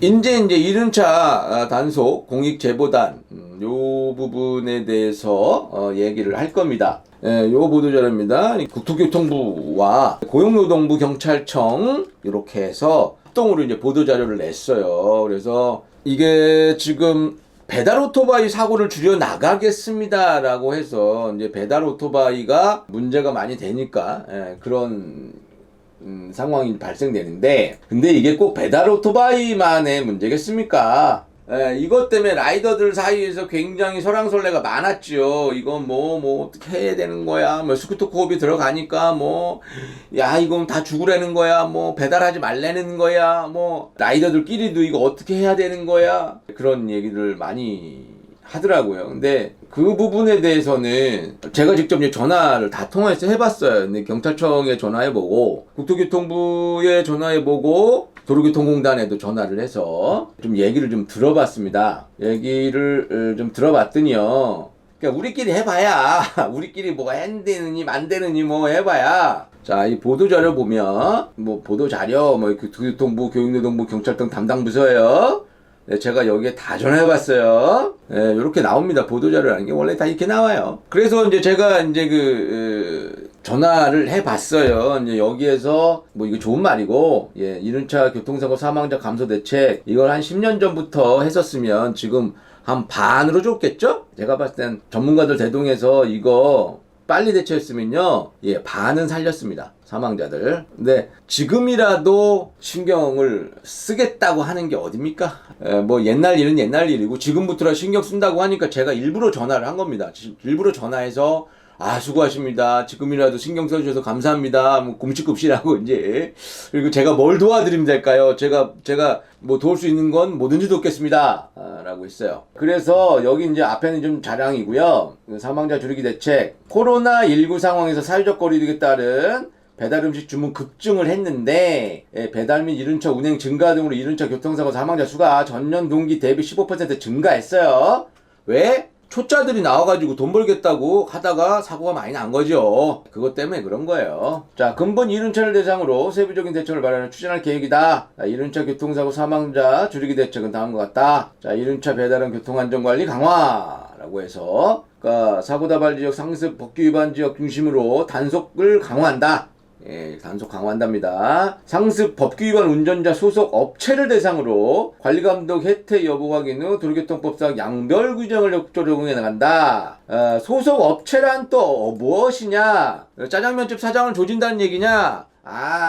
이제 이륜차 단속 공익 제보단 요 부분에 대해서 얘기를 할 겁니다. 요 보도자료입니다. 국토교통부와 고용노동부 경찰청 이렇게 해서 합동으로 이제 보도자료를 냈어요. 그래서 이게 지금 배달 오토바이 사고를 줄여 나가겠습니다라고 해서 이제 배달 오토바이가 문제가 많이 되니까 그런 상황이 발생되는데, 근데 이게 꼭 배달 오토바이만의 문제겠습니까? 이것 때문에 라이더들 사이에서 굉장히 설왕설래가 많았죠. 이건 뭐 어떻게 해야 되는 거야? 뭐 스쿠터 코업이 들어가니까 야 이건 다 죽으라는 거야? 뭐 배달하지 말라는 거야? 뭐 라이더들끼리도 이거 어떻게 해야 되는 거야? 그런 얘기를 많이 하더라고요. 근데 그 부분에 대해서는 제가 직접 이제 전화를 다 통화해서 해봤어요. 근데 경찰청에 전화해보고 국토교통부에 전화해보고 도로교통공단에도 전화를 해서 좀 얘기를 좀 들어봤습니다. 얘기를 좀 들어봤더니요, 그러니까 우리끼리 해봐야 우리끼리 뭐가 한되느니 만되느니 뭐 해봐야, 자, 이 보도자료 보면 보도자료 교통부, 교육노동부, 경찰청 담당 부서예요. 네, 제가 여기에 다 전화해봤어요. 네, 이렇게 나옵니다. 보도자료라는 게 원래 다 이렇게 나와요. 그래서 이제 제가 이제 전화를 해봤어요. 이제 여기에서 이거 좋은 말이고, 이륜차 교통사고 사망자 감소 대책 이걸 한 10년 전부터 했었으면 지금 한 반으로 줬겠죠? 제가 봤을 땐 전문가들 대동해서 이거 빨리 대처했으면요, 반은 살렸습니다. 사망자들. 근데 지금이라도 신경을 쓰겠다고 하는 게 어딥니까? 옛날 일은 옛날 일이고 지금부터 신경 쓴다고 하니까 제가 일부러 전화를 한 겁니다. 일부러 전화해서 수고하십니다. 지금이라도 신경 써주셔서 감사합니다. 곰치급시라고 이제. 그리고 제가 뭘 도와드리면 될까요? 제가 도울 수 있는 건 뭐든지 돕겠습니다. 라고 했어요. 그래서 여기 이제 앞에는 좀 자랑이고요. 사망자 줄이기 대책. 코로나19 상황에서 사회적 거리두기에 따른 배달 음식 주문 급증을 했는데, 배달 및 이륜차 운행 증가 등으로 이륜차 교통사고 사망자 수가 전년 동기 대비 15% 증가했어요. 왜? 초짜들이 나와가지고 돈 벌겠다고 하다가 사고가 많이 난 거죠. 그것 때문에 그런 거예요. 자, 근본 이륜차를 대상으로 세부적인 대책을 마련해 추진할 계획이다. 자, 이륜차 교통사고 사망자 줄이기 대책은 다음과 같다. 자, 이륜차 배달은 교통안전관리 강화라고 해서, 그러니까 사고다발 지역, 상습 법규 위반 지역 중심으로 단속을 강화한다. 단속 강화한답니다. 상습 법규 위반 운전자 소속 업체를 대상으로 관리감독 혜택 여부 확인 후 도로교통법상 양별 규정을 적용해 나간다. 소속 업체란 또 무엇이냐? 짜장면집 사장을 조진다는 얘기냐?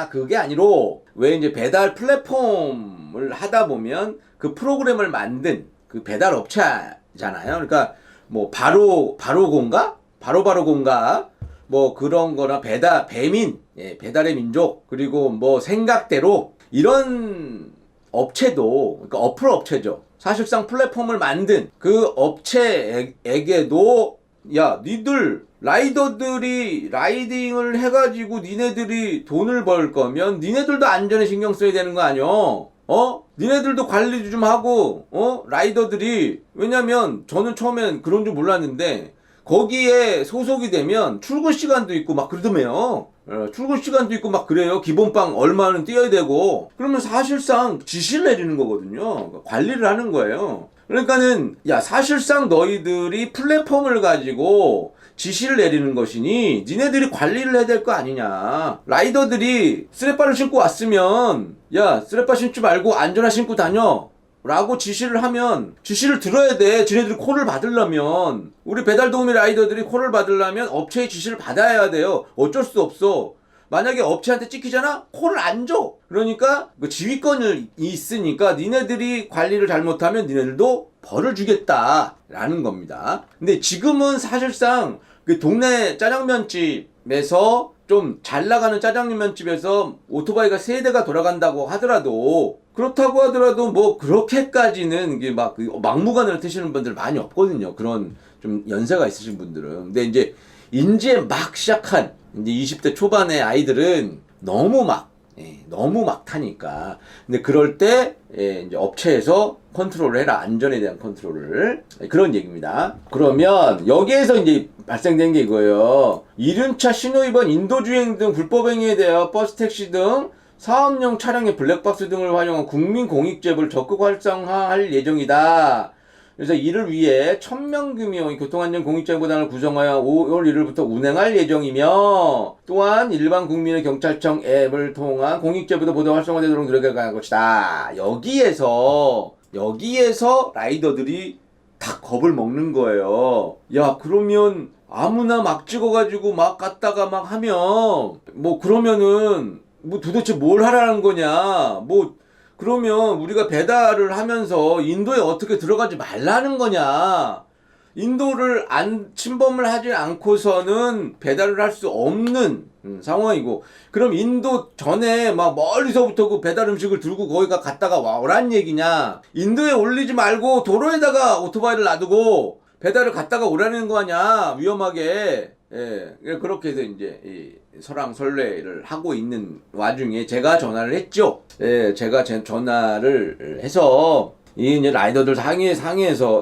그게 아니로, 왜 이제 배달 플랫폼을 하다 보면 그 프로그램을 만든 그 배달 업체잖아요. 그러니까 바로공가? 바로공가? 그런 거나 배민, 배달의 민족, 그리고 생각대로 이런 업체도, 그러니까 어플 업체죠. 사실상 플랫폼을 만든 그 업체에게도, 니들 라이더들이 라이딩을 해가지고 니네들이 돈을 벌 거면 니네들도 안전에 신경 써야 되는 거 아니야? 니네들도 관리 좀 하고, 라이더들이, 왜냐면 저는 처음엔 그런 줄 몰랐는데, 거기에 소속이 되면 출근 시간도 있고 막 그러더매요. 출근 시간도 있고 막 그래요. 기본빵 얼마는 뛰어야 되고. 그러면 사실상 지시를 내리는 거거든요. 관리를 하는 거예요. 그러니까는 사실상 너희들이 플랫폼을 가지고 지시를 내리는 것이니 니네들이 관리를 해야 될 거 아니냐. 라이더들이 쓰레빠를 신고 왔으면 쓰레빠 신지 말고 안전화 신고 다녀 라고 지시를 하면 지시를 들어야 돼. 지네들이 콜을 받으려면, 우리 배달도우미 라이더들이 콜을 받으려면 업체의 지시를 받아야 돼요. 어쩔 수 없어. 만약에 업체한테 찍히잖아? 콜을 안 줘. 그러니까 지휘권이 있으니까 니네들이 관리를 잘못하면 니네들도 벌을 주겠다 라는 겁니다. 근데 지금은 사실상 그 동네 짜장면집에서 좀 잘 나가는 짜장면집에서 오토바이가 3대가 돌아간다고 하더라도, 그렇다고 하더라도 그렇게까지는 이게 막무가내로 트시는 분들 많이 없거든요. 그런 좀 연세가 있으신 분들은. 근데 이제 막 시작한 이제 20대 초반의 아이들은 너무 막 타니까. 근데 그럴 때 이제 업체에서 컨트롤을 해라. 안전에 대한 컨트롤을. 그런 얘기입니다. 그러면 여기에서 이제 발생된 게 이거예요. 이륜차 신호 위반, 인도주행 등 불법 행위에 대하여 버스, 택시 등 사업용 차량의 블랙박스 등을 활용한 국민공익제보를 적극 활성화할 예정이다. 그래서 이를 위해 1000명 규모의 교통안전공익제보단을 구성하여 5월 1일부터 운행할 예정이며 또한 일반 국민의 경찰청 앱을 통한 공익제보도 보도 활성화되도록 노력해 갈 것이다. 여기에서 라이더들이 다 겁을 먹는 거예요. 야, 그러면 아무나 막 찍어가지고 막 갔다가 막 하면 뭐 그러면은 뭐 도대체 뭘 하라는 거냐? 뭐 그러면 우리가 배달을 하면서 인도에 어떻게 들어가지 말라는 거냐? 인도를 침범을 하지 않고서는 배달을 할 수 없는 상황이고, 그럼 인도 전에 막 멀리서부터 그 배달 음식을 들고 거기가 갔다가 와란 얘기냐? 인도에 올리지 말고 도로에다가 오토바이를 놔두고 배달을 갔다가 오라는 거 아니야? 위험하게. 예, 그렇게 해서 이제 이 설왕설래를 하고 있는 와중에 제가 전화를 했죠. 예, 제가 전화를 해서 이 이제 라이더들 사이에서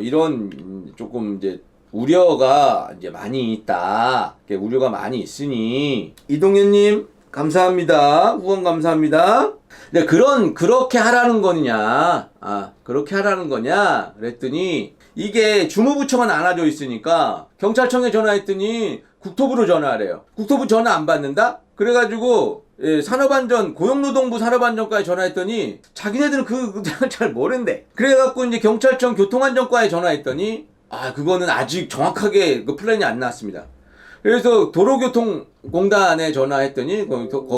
이런 조금 이제 우려가 이제 많이 있다. 우려가 많이 있으니 이동현님 감사합니다. 후원 감사합니다. 근데 그렇게 하라는 거냐? 그렇게 하라는 거냐? 그랬더니 이게 주무부처가 나눠져 있으니까 경찰청에 전화했더니 국토부로 전화하래요. 국토부 전화 안 받는다? 그래가지고 산업안전 고용노동부 산업안전과에 전화했더니 자기네들은 잘 모른대. 그래갖고 이제 경찰청 교통안전과에 전화했더니 그거는 아직 정확하게 그 플랜이 안 나왔습니다. 그래서 도로교통공단에 전화했더니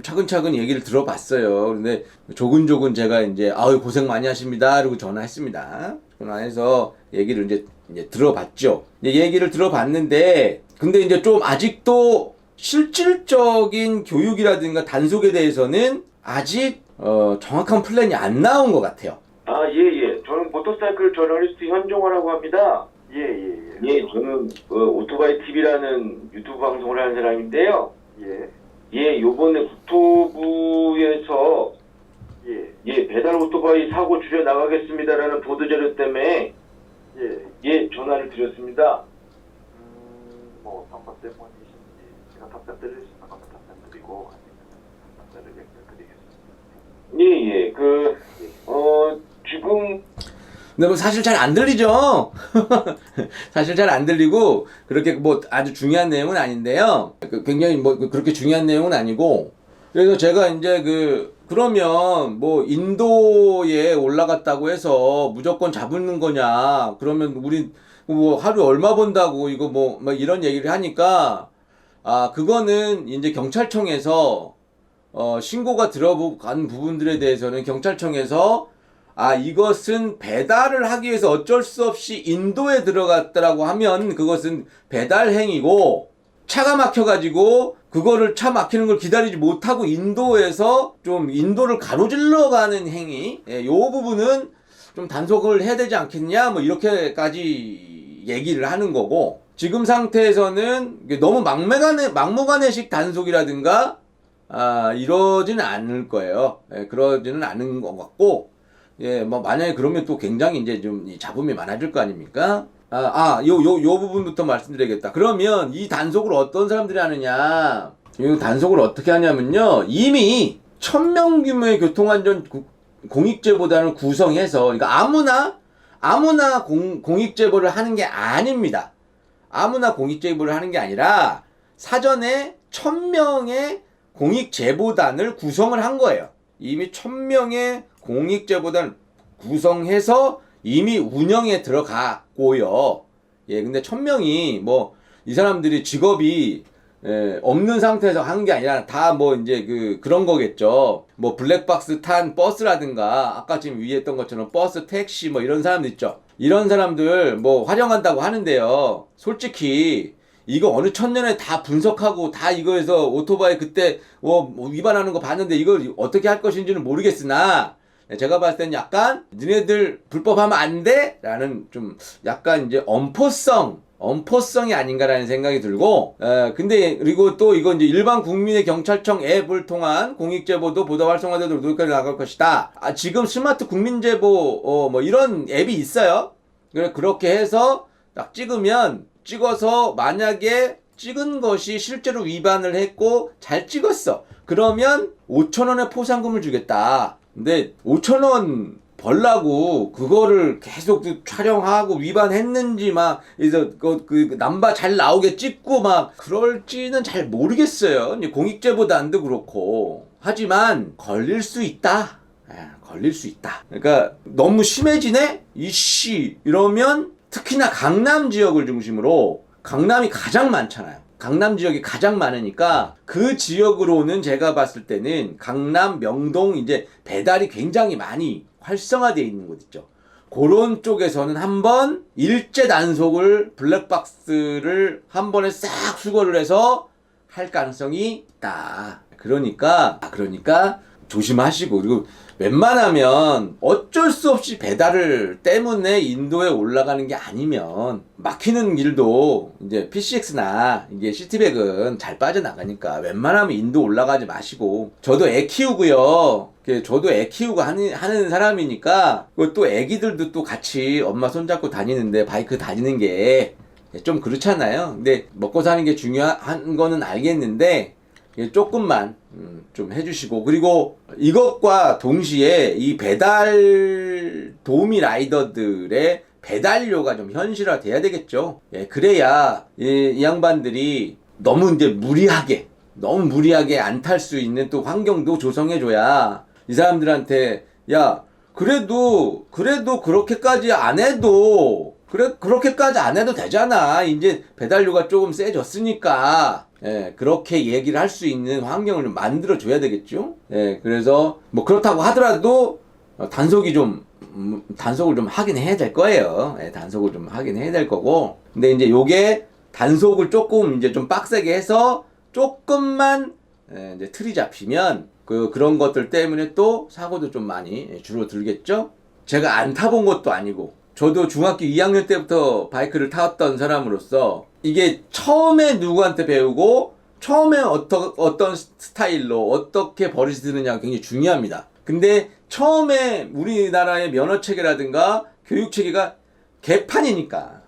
차근차근 얘기를 들어봤어요. 근데 조근조근 제가 이제 고생 많이 하십니다. 그리고 전화했습니다. 전화해서 얘기를 이제 들어봤죠. 얘기를 들어봤는데 근데 이제 좀 아직도 실질적인 교육이라든가 단속에 대해서는 아직 정확한 플랜이 안 나온 것 같아요. 예. 저는 모터사이클 저널리스트 현종화라고 합니다. 예, 저는 오토바이 TV라는 유튜브 방송을 하는 사람인데요. 요번에 국토부에서 배달 오토바이 사고 줄여 나가겠습니다라는 보도자료 때문에 전화를 드렸습니다. 뭐 어떤 것 때문이신지 제가 답변 드릴 수 있는 거면 답변 드리고 아니면 답변을 드리겠습니다. 지금 근데 뭐 사실 잘 안 들리죠? 사실 잘 안 들리고 그렇게 뭐 아주 중요한 내용은 아닌데요. 굉장히 뭐 그렇게 중요한 내용은 아니고, 그래서 제가 이제 그러면 뭐 인도에 올라갔다고 해서 무조건 잡는 거냐? 그러면 우리 뭐 하루 얼마 번다고 이거 뭐 이런 얘기를 하니까 그거는 이제 경찰청에서 신고가 들어간 부분들에 대해서는 경찰청에서 이것은 배달을 하기 위해서 어쩔 수 없이 인도에 들어갔다라고 하면 그것은 배달 행위고, 차가 막혀가지고 그거를 차 막히는 걸 기다리지 못하고 인도에서 좀 인도를 가로질러 가는 행위, 요 부분은 좀 단속을 해야 되지 않겠냐, 뭐 이렇게까지 얘기를 하는 거고, 지금 상태에서는 너무 막무가내식 단속이라든가 이러지는 않을 거예요. 그러지는 않은 것 같고, 뭐 만약에 그러면 또 굉장히 이제 좀 잡음이 많아질 거 아닙니까? 요 부분부터 말씀드리겠다. 그러면 이 단속을 어떤 사람들이 하느냐? 이 단속을 어떻게 하냐면요. 이미 1000명 규모의 교통안전 공익제보단을 구성해서, 그러니까 아무나 공익제보를 하는 게 아닙니다. 아무나 공익제보를 하는 게 아니라 사전에 1000명의 공익제보단을 구성을 한 거예요. 이미 1000명의 공익제보단 구성해서 이미 운영에 들어갔고요. 근데 1000명이 뭐 이 사람들이 직업이 없는 상태에서 하는 게 아니라 다 뭐 이제 그런 거겠죠. 뭐 블랙박스 탄 버스라든가 아까 지금 위에 했던 것처럼 버스, 택시 뭐 이런 사람들 있죠. 이런 사람들 뭐 활용한다고 하는데요. 솔직히 이거 어느 천년에 다 분석하고 다 이거에서 오토바이 그때 위반하는 거 봤는데 이걸 어떻게 할 것인지는 모르겠으나, 제가 봤을 땐 약간 니네들 불법하면 안 돼? 라는 좀 약간 이제 엄포성이 아닌가라는 생각이 들고, 근데 그리고 또 이거 이제 일반 국민의 경찰청 앱을 통한 공익제보도 보도 활성화되도록 노력해 나갈 것이다. 지금 스마트 국민제보 뭐 이런 앱이 있어요. 그렇게 해서 딱 찍어서 만약에 찍은 것이 실제로 위반을 했고 잘 찍었어. 그러면 5,000원의 포상금을 주겠다. 근데 5,000원 벌라고 그거를 계속 촬영하고 위반했는지 막 그래서 그 남바 잘 나오게 찍고 막 그럴지는 잘 모르겠어요. 이제 공익제보단도 그렇고. 하지만 걸릴 수 있다. 걸릴 수 있다. 그러니까 너무 심해지네? 이씨 이러면 특히나 강남 지역을 중심으로 강남이 가장 많잖아요. 강남 지역이 가장 많으니까 그 지역으로는 제가 봤을 때는 강남, 명동 이제 배달이 굉장히 많이 활성화되어 있는 곳 있죠. 그런 쪽에서는 한번 일제 단속을 블랙박스를 한 번에 싹 수거를 해서 할 가능성이 있다. 그러니까 조심하시고 그리고 웬만하면 어쩔 수 없이 배달을 때문에 인도에 올라가는 게 아니면 막히는 길도 이제 PCX나 이게 시티백은 잘 빠져나가니까 웬만하면 인도 올라가지 마시고 저도 애 키우고요. 저도 애 키우고 하는 사람이니까 또 애기들도 또 같이 엄마 손잡고 다니는데 바이크 다니는 게 좀 그렇잖아요. 근데 먹고 사는 게 중요한 거는 알겠는데 조금만 좀 해주시고 그리고 이것과 동시에 이 배달 도우미 라이더들의 배달료가 좀 현실화돼야 되겠죠. 그래야 이 양반들이 너무 무리하게 안 탈 수 있는 또 환경도 조성해줘야 이 사람들한테 야 그래도 그렇게까지 안 해도 그렇게까지 안 해도 되잖아. 이제 배달료가 조금 세졌으니까 그렇게 얘기를 할 수 있는 환경을 좀 만들어줘야 되겠죠. 그래서 뭐 그렇다고 하더라도 단속을 좀 하긴 해야 될 거예요. 단속을 좀 하긴 해야 될 거고. 근데 이제 요게 단속을 조금 이제 좀 빡세게 해서 조금만 이제 틀이 잡히면 그런 것들 때문에 또 사고도 좀 많이 줄어들겠죠. 제가 안 타본 것도 아니고 저도 중학교 2학년 때부터 바이크를 탔던 사람으로서 이게 처음에 누구한테 배우고 처음에 어떤 스타일로 어떻게 버릇이 드느냐가 굉장히 중요합니다. 근데 처음에 우리나라의 면허체계라든가 교육체계가 개판이니까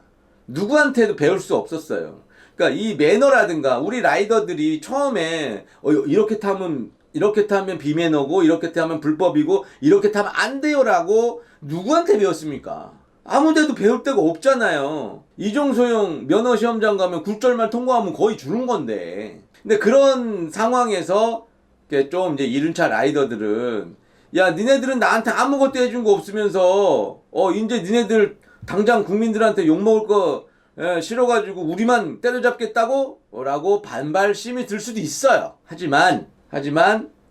누구한테도 배울 수 없었어요. 그러니까 이 매너라든가 우리 라이더들이 처음에 이렇게 타면 비매너고 이렇게 타면 불법이고 이렇게 타면 안 돼요라고 누구한테 배웠습니까? 아무데도 배울 데가 없잖아요. 이종소용 면허시험장 가면 굴절만 통과하면 거의 주는 건데. 근데 그런 상황에서 좀 이제 이륜차 라이더들은 야 니네들은 나한테 아무것도 해준 거 없으면서 이제 니네들 당장 국민들한테 욕먹을 거 싫어가지고 우리만 때려잡겠다고? 라고 반발심이 들 수도 있어요. 하지만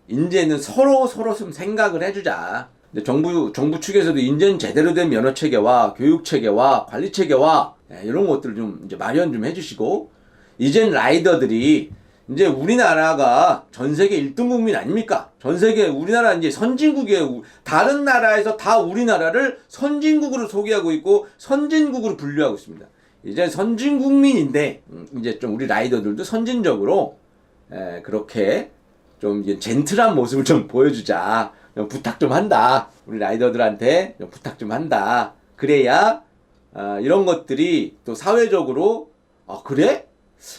이제는 서로 좀 생각을 해주자. 정부 측에서도 인제는 제대로 된 면허 체계와 교육 체계와 관리 체계와 이런 것들을 좀 이제 마련 좀 해주시고 이젠 라이더들이 이제 우리나라가 전 세계 1등 국민 아닙니까? 전 세계 우리나라 이제 선진국이에요. 다른 나라에서 다 우리나라를 선진국으로 소개하고 있고 선진국으로 분류하고 있습니다. 이제 선진국민인데 이제 좀 우리 라이더들도 선진적으로 그렇게 좀 이제 젠틀한 모습을 좀 보여주자. 부탁 좀 한다. 우리 라이더들한테 부탁 좀 한다. 그래야 이런 것들이 또 사회적으로 그래?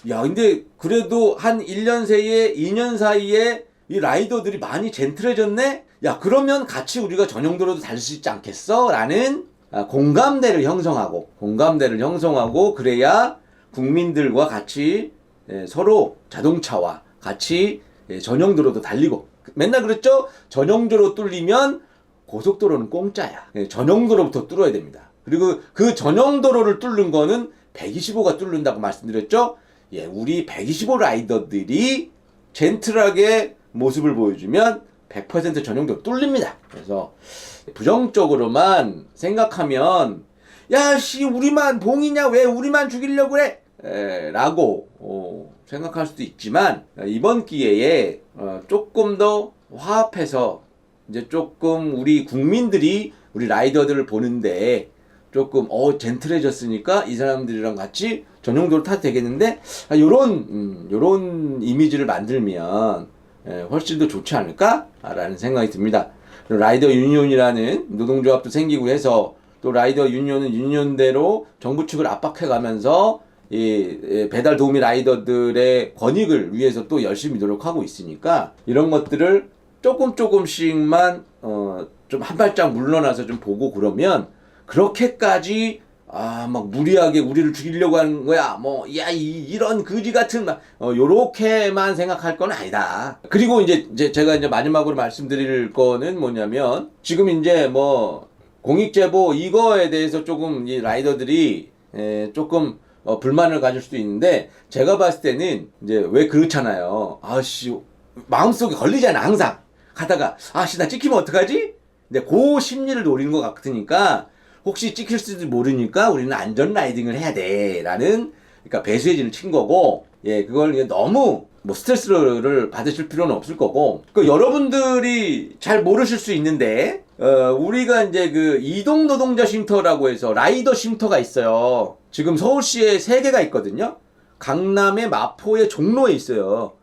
야 근데 그래도 한 1년 사이에 2년 사이에 이 라이더들이 많이 젠틀해졌네? 야 그러면 같이 우리가 전용도로도 달릴 수 있지 않겠어? 라는 공감대를 형성하고 그래야 국민들과 같이 서로 자동차와 같이 전용도로도 달리고 맨날 그랬죠? 전용도로 뚫리면 고속도로는 공짜야. 전용도로부터 뚫어야 됩니다. 그리고 그 전용도로를 뚫는 거는 125가 뚫는다고 말씀드렸죠? 우리 125 라이더들이 젠틀하게 모습을 보여주면 100% 전용도로 뚫립니다. 그래서 부정적으로만 생각하면 야씨 우리만 봉이냐 왜 우리만 죽이려고 그래? 라고 생각할 수도 있지만 이번 기회에 조금 더 화합해서 이제 조금 우리 국민들이 우리 라이더들을 보는데 조금 젠틀해졌으니까 이 사람들이랑 같이 전용도로 타도 되겠는데 요런 이미지를 만들면 훨씬 더 좋지 않을까라는 생각이 듭니다. 라이더 유니온이라는 노동조합도 생기고 해서 또 라이더 유니온은 유니온대로 정부 측을 압박해가면서 배달 도우미 라이더들의 권익을 위해서 또 열심히 노력하고 있으니까 이런 것들을 조금씩만 좀 한 발짝 물러나서 좀 보고 그러면 그렇게까지 막 무리하게 우리를 죽이려고 하는 거야. 이런 거지 같은 요렇게만 생각할 건 아니다. 그리고 이제 제가 이제 마지막으로 말씀드릴 거는 뭐냐면 지금 이제 공익 제보 이거에 대해서 조금 이 라이더들이 조금 불만을 가질 수도 있는데 제가 봤을 때는 이제 왜 그렇잖아요. 마음속에 걸리잖아 항상. 가다가 나 찍히면 어떡하지? 근데 그 심리를 노리는 것 같으니까 혹시 찍힐지도 모르니까 우리는 안전 라이딩을 해야 돼라는 그러니까 배수의 진을 친 거고 그걸 너무 스트레스를 받으실 필요는 없을 거고 여러분들이 잘 모르실 수 있는데 우리가 이제 그 이동 노동자 쉼터라고 해서 라이더 쉼터가 있어요. 지금 서울시에 3개가 있거든요. 강남에 마포에 종로에 있어요.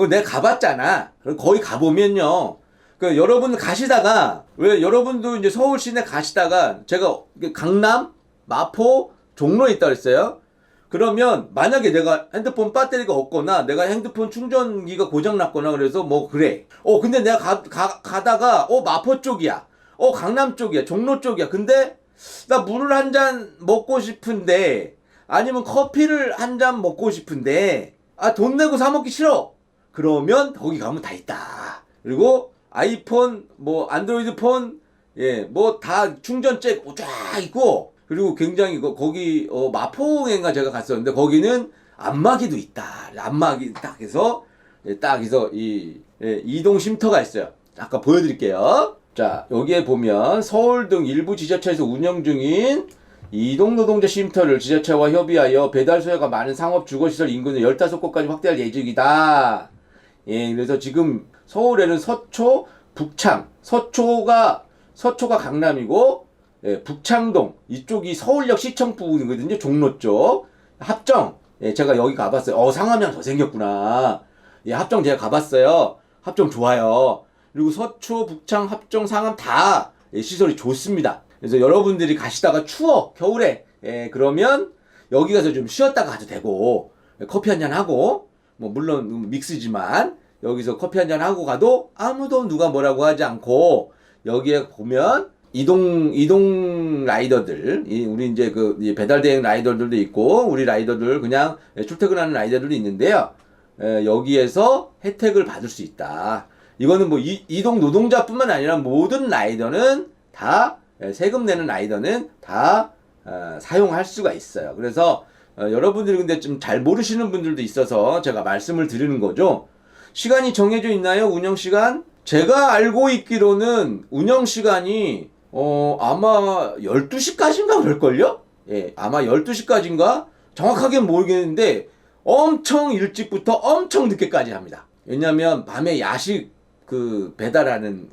내가 가봤잖아. 거기 가보면요. 여러분 가시다가 왜 여러분도 이제 서울 시내 가시다가 제가 강남, 마포, 종로에 있다 그랬어요. 그러면 만약에 내가 핸드폰 배터리가 없거나 내가 핸드폰 충전기가 고장났거나 그래서 그래. 근데 내가 가다가 마포 쪽이야. 강남 쪽이야. 종로 쪽이야. 근데 나 물을 한 잔 먹고 싶은데 아니면 커피를 한 잔 먹고 싶은데 돈 내고 사 먹기 싫어. 그러면 거기 가면 다 있다. 그리고 아이폰, 안드로이드 폰, 다 충전잭 쫙 있고, 그리고 굉장히 거기, 마포인가 제가 갔었는데, 거기는 안마기도 있다. 안마기 딱 해서, 이동 쉼터가 있어요. 아까 보여드릴게요. 자, 여기에 보면 서울 등 일부 지자체에서 운영 중인 이동 노동자 쉼터를 지자체와 협의하여 배달 수요가 많은 상업 주거시설 인근에 15곳까지 확대할 예정이다. 그래서 지금 서울에는 서초, 북창, 서초가 강남이고, 북창동, 이쪽이 서울역 시청 부근이거든요. 종로 쪽. 합정, 제가 여기 가봤어요. 상암이 하나 더 생겼구나. 합정 제가 가봤어요. 합정 좋아요. 그리고 서초, 북창, 합정, 상암 다 시설이 좋습니다. 그래서 여러분들이 가시다가 추워, 겨울에. 그러면 여기 가서 좀 쉬었다가 가도 되고, 커피 한잔 하고, 물론 믹스지만 여기서 커피 한잔 하고 가도 아무도 누가 뭐라고 하지 않고 여기에 보면 이동 라이더들 우리 이제 배달 대행 라이더들도 있고 우리 라이더들 그냥 출퇴근하는 라이더들도 있는데요. 여기에서 혜택을 받을 수 있다. 이거는 이동 노동자뿐만 아니라 모든 라이더는 다 세금 내는 라이더는 다 사용할 수가 있어요. 그래서 여러분들이 근데 좀 잘 모르시는 분들도 있어서 제가 말씀을 드리는 거죠. 시간이 정해져 있나요? 운영 시간? 제가 알고 있기로는 운영 시간이 아마 12시까지인가 그럴걸요? 아마 12시까지인가? 정확하게는 모르겠는데 엄청 일찍부터 엄청 늦게까지 합니다. 왜냐면 밤에 야식 배달하는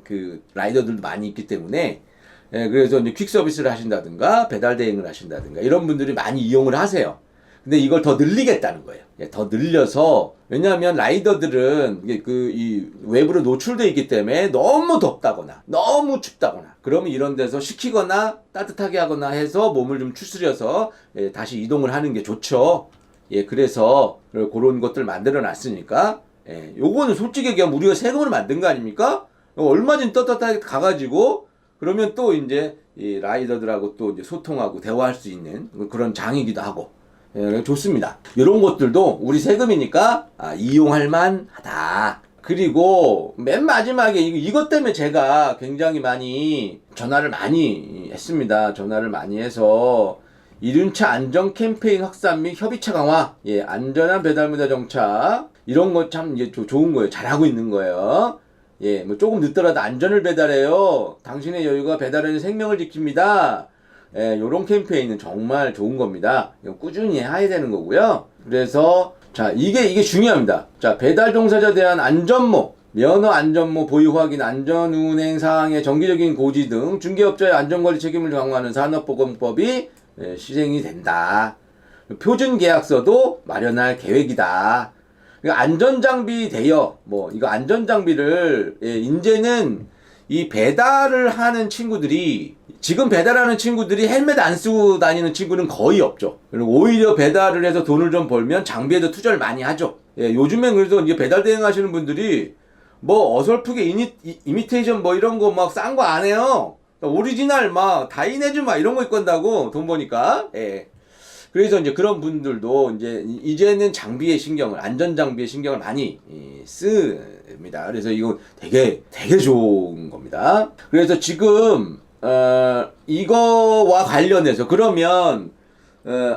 라이더들도 많이 있기 때문에 그래서 이제 퀵 서비스를 하신다든가 배달 대행을 하신다든가 이런 분들이 많이 이용을 하세요. 근데 이걸 더 늘리겠다는 거예요. 더 늘려서 왜냐하면 라이더들은 이 외부로 노출되어 있기 때문에 너무 덥다거나 너무 춥다거나 그러면 이런 데서 식히거나 따뜻하게 하거나 해서 몸을 좀 추스려서 다시 이동을 하는 게 좋죠. 그래서 그런 것들 만들어 놨으니까 요거는 솔직히 얘기하면 우리가 세금을 만든 거 아닙니까? 얼마든지 떳떳하게 가가지고 그러면 또 이제 이 라이더들하고 또 이제 소통하고 대화할 수 있는 그런 장이기도 하고 좋습니다. 이런 것들도 우리 세금이니까 이용할 만하다. 그리고 맨 마지막에 이것 때문에 제가 굉장히 많이 전화를 많이 했습니다. 전화를 많이 해서 이륜차 안전 캠페인 확산 및 협의체 강화, 안전한 배달무대 정착 이런 거 참 좋은 거예요. 잘하고 있는 거예요. 조금 늦더라도 안전을 배달해요. 당신의 여유가 배달하는 생명을 지킵니다. 요런 캠페인은 정말 좋은 겁니다. 꾸준히 해야 되는 거고요. 그래서 자 이게 중요합니다. 자 배달 종사자에 대한 안전모, 면허 안전모 보유 확인, 안전운행 사항의 정기적인 고지 등 중개업자의 안전관리 책임을 강화하는 산업보건법이 시행이 된다. 표준 계약서도 마련할 계획이다. 안전장비 대여, 이거 안전장비를 이제는 이 배달을 하는 친구들이 지금 배달하는 친구들이 헬멧 안 쓰고 다니는 친구는 거의 없죠. 그리고 오히려 배달을 해서 돈을 좀 벌면 장비에도 투자를 많이 하죠. 예, 요즘엔 그래서 이제 배달 대행 하시는 분들이 뭐 어설프게 이미테이션 뭐 이런 거 막 싼 거 안 해요. 오리지널 막 다이내즈 막 이런 거 입고 한다고 돈 버니까. 예. 그래서 이제 그런 분들도 이제는 장비에 신경을, 안전 장비에 신경을 많이 씁니다. 그래서 이거 되게 좋은 겁니다. 그래서 지금 이거와 관련해서 그러면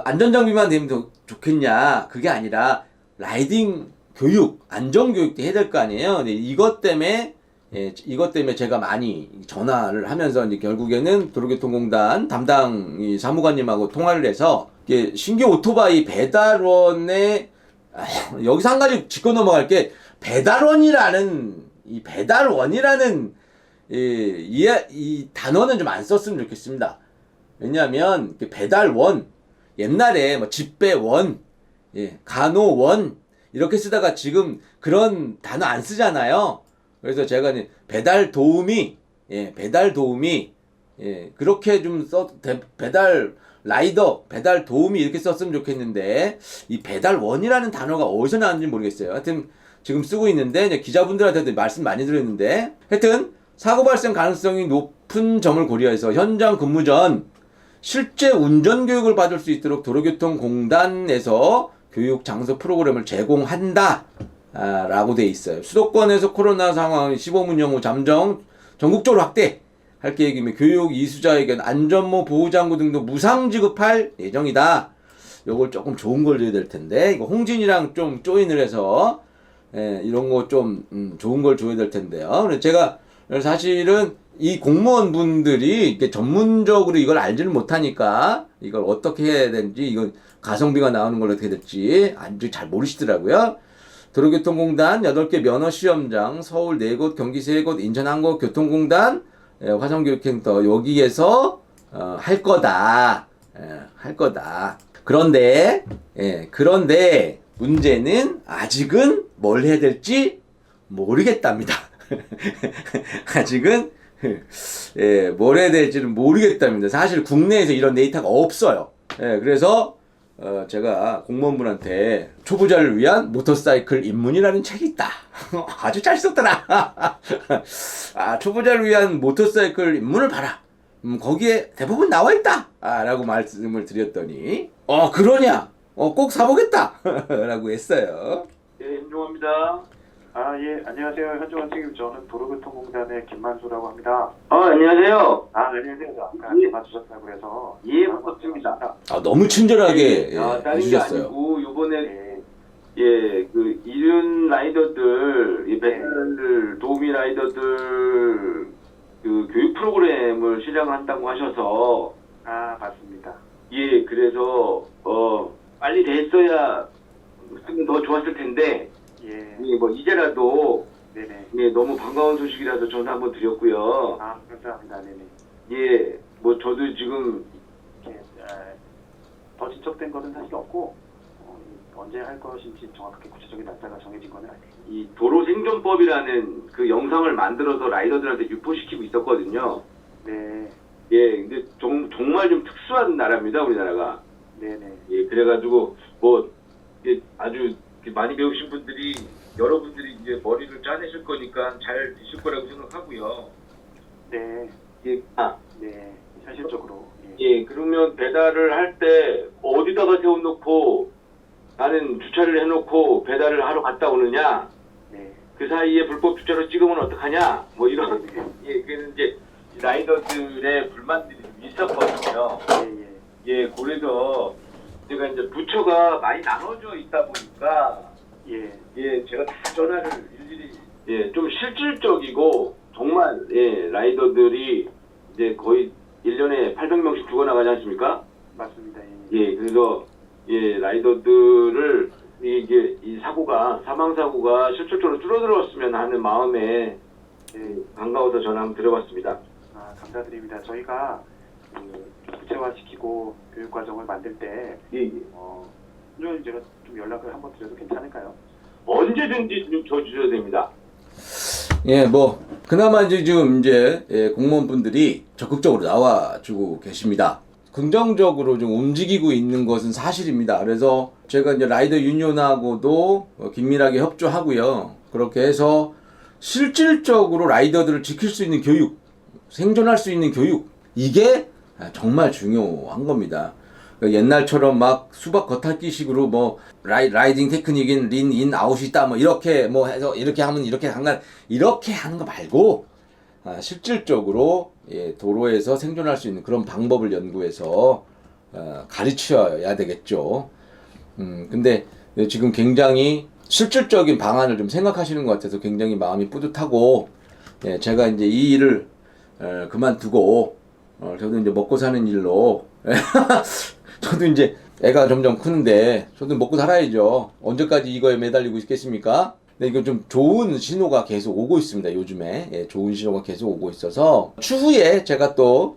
안전 장비만 되면 좋겠냐? 그게 아니라 라이딩 교육, 안전 교육도 해야 될 거 아니에요. 근데 이것 때문에 제가 많이 전화를 하면서 이제 결국에는 도로교통공단 담당 사무관님하고 통화를 해서 신규 오토바이 배달원에 여기서 한 가지 짚고 넘어갈 게 배달원이라는 이 단어는 좀 안 썼으면 좋겠습니다. 왜냐하면 배달원 옛날에 뭐 집배원, 간호원 이렇게 쓰다가 지금 그런 단어 안 쓰잖아요. 그래서 제가 배달 도우미 그렇게 좀 배달 라이더, 배달 도우미 이렇게 썼으면 좋겠는데 이 배달원이라는 단어가 어디서 나왔는지 모르겠어요. 하여튼 지금 쓰고 있는데 이제 기자분들한테도 말씀 많이 드렸는데 하여튼 사고 발생 가능성이 높은 점을 고려해서 현장 근무 전 실제 운전 교육을 받을 수 있도록 도로교통공단에서 교육 장소 프로그램을 제공한다 라고 돼 있어요. 수도권에서 코로나 상황 15문 영후 잠정 전국적으로 확대 할 계획이며 교육 이수자에게는 안전모 보호장구 등도 무상 지급할 예정이다. 요걸 조금 좋은 걸 줘야 될 텐데 이거 홍진이랑 좀 조인을 해서 이런 거 좀 좋은 걸 줘야 될 텐데요. 그래서 제가 사실은 이 공무원분들이 이렇게 전문적으로 이걸 알지를 못하니까 이걸 어떻게 해야 되는지 이건 가성비가 나오는 걸 어떻게 될지 아주 잘 모르시더라고요. 도로교통공단 8개 면허시험장 서울 4곳, 경기 3곳, 인천 1곳, 교통공단, 화성교육센터 여기에서 할 거다. 할 거다. 그런데 문제는 아직은 뭘 해야 될지 모르겠답니다. 아직은 뭘 해야 될지는 모르겠답니다. 사실 국내에서 이런 데이터가 없어요. 그래서 제가 공무원분한테 초보자를 위한 모터사이클 입문이라는 책이 있다. 아주 잘 썼더라. 초보자를 위한 모터사이클 입문을 봐라. 거기에 대부분 나와 있다. 라고 말씀을 드렸더니 그러냐? 꼭 사보겠다. 라고 했어요. 윤종호입니다. 예, 안녕하세요. 현종원 책임. 저는 도로교통공단의 김만수라고 합니다. 안녕하세요. 안녕하세요. 저 아까 예. 전화 주셨다고 해서. 예, 반갑습니다. 너무 친절하게 다른 게 해주셨어요. 아니고 요번에 네. 그 이륜 라이더들, 이 배달 도우미 라이더들 그 교육 프로그램을 시작한다고 하셔서 맞습니다. 그래서 빨리 됐어야 더 좋았을 텐데 뭐 이제라도 네네. 너무 반가운 소식이라서 전화 한번 드렸고요. 감사합니다. 네네. 뭐 저도 지금 이렇게 더 진척된 것은 사실 없고 언제 할 것인지 정확하게 구체적인 날짜가 정해진 건 아니에요. 이 도로 생존법이라는 그 영상을 만들어서 라이더들한테 유포시키고 있었거든요. 네. 근데 정말 좀 특수한 나라입니다, 우리나라가. 네네. 그래가지고 뭐 아주 많이 배우신 분들이 여러분들이 이제 머리를 짜내실 거니까 잘 되실 거라고 생각하고요. 네. 네. 현실적으로. 그러면 배달을 할 때 어디다가 세워놓고 나는 주차를 해놓고 배달을 하러 갔다 오느냐? 네. 그 사이에 불법 주차로 찍으면 어떡하냐? 뭐 이런 그는 이제 라이더들의 불만들이 좀 있었거든요. 그래서 제가 이제 부처가 많이 나눠져 있다 보니까 제가 다 전화를 일일이 좀 실질적이고 정말 라이더들이 이제 거의 1년에 800명씩 죽어나가지 않습니까? 맞습니다. 그래서 라이더들을 이 사망 사고가 실질적으로 줄어들었으면 하는 마음에 반가워서 전화 한번 드려봤습니다. 감사드립니다. 저희가 구체화시키고 교육 과정을 만들 때 현종님 제가 좀 연락을 한번 드려도 괜찮을까요? 언제든지 좀 줘 주셔야 됩니다. 예, 뭐 그나마 이제 지금 이제 공무원분들이 적극적으로 나와주고 계십니다. 긍정적으로 좀 움직이고 있는 것은 사실입니다. 그래서 제가 이제 라이더 유니온하고도 긴밀하게 협조하고요. 그렇게 해서 실질적으로 라이더들을 지킬 수 있는 교육, 생존할 수 있는 교육, 이게 정말 중요한 겁니다. 옛날처럼 막 수박 겉핥기식으로 뭐 라이딩 테크닉인 린, 인, 아웃이 있다 뭐 이렇게 뭐 해서 이렇게 하면 이렇게 한간 이렇게 하는 거 말고 실질적으로 도로에서 생존할 수 있는 그런 방법을 연구해서 가르쳐야 되겠죠. 근데 지금 굉장히 실질적인 방안을 좀 생각하시는 것 같아서 굉장히 마음이 뿌듯하고, 제가 이제 이 일을 그만두고 저도 이제 먹고 사는 일로 저도 이제 애가 점점 크는데 저도 먹고 살아야죠. 언제까지 이거에 매달리고 있겠습니까? 근데 이거 좀 좋은 신호가 계속 오고 있습니다. 요즘에 좋은 신호가 계속 오고 있어서 추후에 제가 또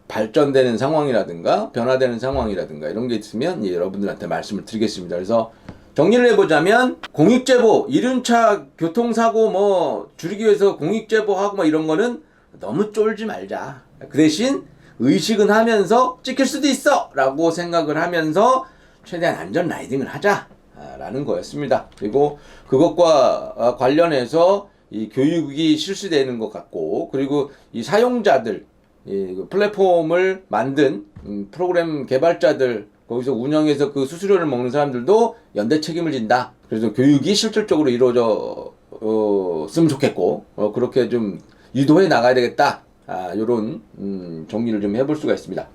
발전되는 상황이라든가 변화되는 상황이라든가 이런 게 있으면 여러분들한테 말씀을 드리겠습니다. 그래서 정리를 해보자면 공익제보, 이륜차 교통사고 뭐 줄이기 위해서 공익제보하고 막 이런 거는 너무 쫄지 말자. 그 대신 의식은 하면서 찍힐 수도 있어 라고 생각을 하면서 최대한 안전 라이딩을 하자 라는 거였습니다. 그리고 그것과 관련해서 이 교육이 실시되는 것 같고, 그리고 이 사용자들, 이 플랫폼을 만든 프로그램 개발자들, 거기서 운영해서 그 수수료를 먹는 사람들도 연대 책임을 진다. 그래서 교육이 실질적으로 이루어졌으면 좋겠고, 그렇게 좀 유도해 나가야 되겠다. 요런 정리를 좀 해볼 수가 있습니다.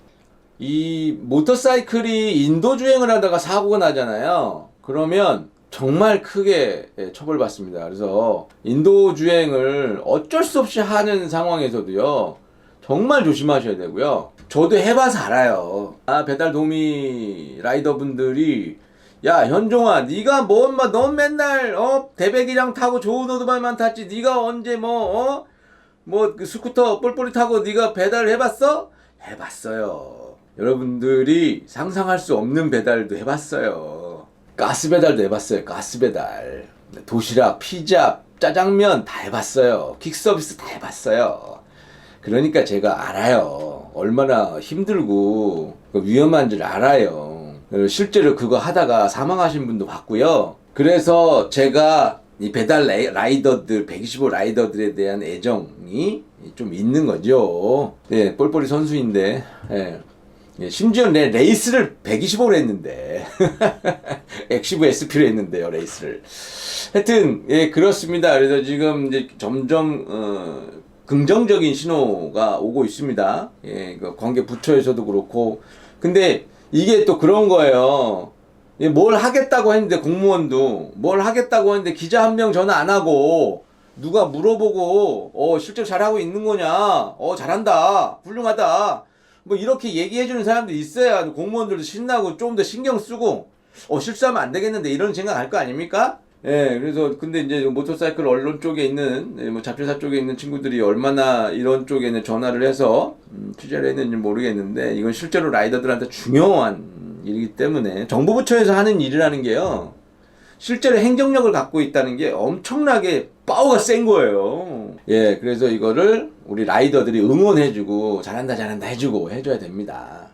이 모터사이클이 인도 주행을 하다가 사고가 나잖아요. 그러면 정말 크게 처벌받습니다. 그래서 인도 주행을 어쩔 수 없이 하는 상황에서도요, 정말 조심하셔야 되고요. 저도 해봐서 알아요. 배달 도우미 라이더분들이 야 현종아, 네가 뭐 엄마 넌 맨날 대배기량 타고 좋은 오토바이만 탔지, 네가 언제 뭐 그 스쿠터 뿔뿔이 타고 네가 배달을 해봤어? 해봤어요. 여러분들이 상상할 수 없는 배달도 해봤어요. 가스 배달도 해봤어요. 가스 배달, 도시락, 피자, 짜장면 다 해봤어요. 퀵 서비스 다 해봤어요. 그러니까 제가 알아요. 얼마나 힘들고 위험한지를 알아요. 실제로 그거 하다가 사망하신 분도 봤고요. 그래서 제가 이 배달 라이더들, 125 라이더들에 대한 애정이 좀 있는 거죠. 네, 뻘뻘이 선수인데, 심지어 내 레이스를 125로 했는데, 115 SP로 했는데요, 레이스를. 하여튼, 그렇습니다. 그래서 지금 이제 점점, 긍정적인 신호가 오고 있습니다. 그 관계 부처에서도 그렇고. 근데 이게 또 그런 거예요. 뭘 하겠다고 했는데, 공무원도 뭘 하겠다고 했는데 기자 한 명 전화 안 하고 누가 물어보고 실제로 잘하고 있는 거냐, 잘한다, 훌륭하다, 뭐 이렇게 얘기해주는 사람들이 있어야 공무원들도 신나고 좀 더 신경 쓰고 실수하면 안 되겠는데 이런 생각할 거 아닙니까? 그래서 근데 이제 모터사이클 언론 쪽에 있는 뭐 잡지사 쪽에 있는 친구들이 얼마나 이런 쪽에는 전화를 해서 취재를 했는지 모르겠는데, 이건 실제로 라이더들한테 중요한 일이기 때문에 정부 부처에서 하는 일이라는 게요, 실제로 행정력을 갖고 있다는 게 엄청나게 파워가 센 거예요. 그래서 이거를 우리 라이더들이 응원해주고 잘한다 해주고 해줘야 됩니다.